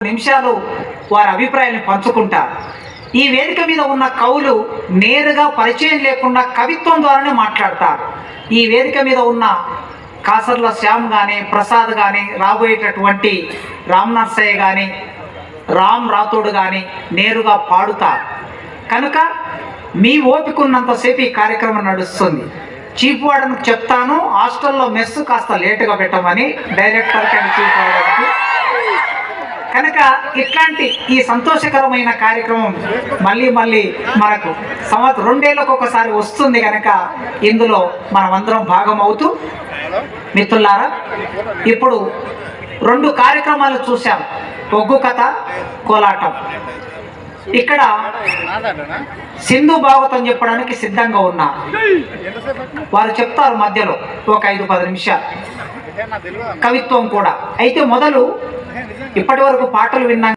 నిమిషాలు వారి అభిప్రాయాన్ని పంచుకుంటారు. ఈ వేదిక మీద ఉన్న కవులు నేరుగా పరిచయం లేకుండా కవిత్వం ద్వారానే మాట్లాడతారు. ఈ వేదిక మీద ఉన్న కాసర్ల శ్యామ్ కానీ, ప్రసాద్ కానీ, రాబోయేటటువంటి రామ్ నర్సయ్య కానీ, రామ్ రాథోడ్ కానీ నేరుగా పాడుతారు. కనుక మీ ఓపిక ఉన్నంతసేపు ఈ కార్యక్రమం నడుస్తుంది. చీఫ్ వార్డెన్కి చెప్తాను, హాస్టల్లో మెస్సు కాస్త లేటుగా పెట్టమని డైరెక్టర్కి అండ్ చీఫ్ వార్డెన్కి. కనుక ఇట్లాంటి ఈ సంతోషకరమైన కార్యక్రమం మళ్ళీ మనకు రెండేళ్లకు ఒకసారి వస్తుంది. కనుక ఇందులో మనమందరం భాగం అవుతూ, మిత్రులారా, ఇప్పుడు 2 కార్యక్రమాలు చూసాం. ఒగ్గు కథ, కోలాటం. ఇక్కడ సింధు భాగవతం చెప్పడానికి సిద్ధంగా ఉన్నారు. వారు చెప్తారు మధ్యలో ఒక 5-10 నిమిషాలు కవిత్వం కూడా. అయితే మొదలు ఇప్పటి వరకు పాటలు విన్నాం.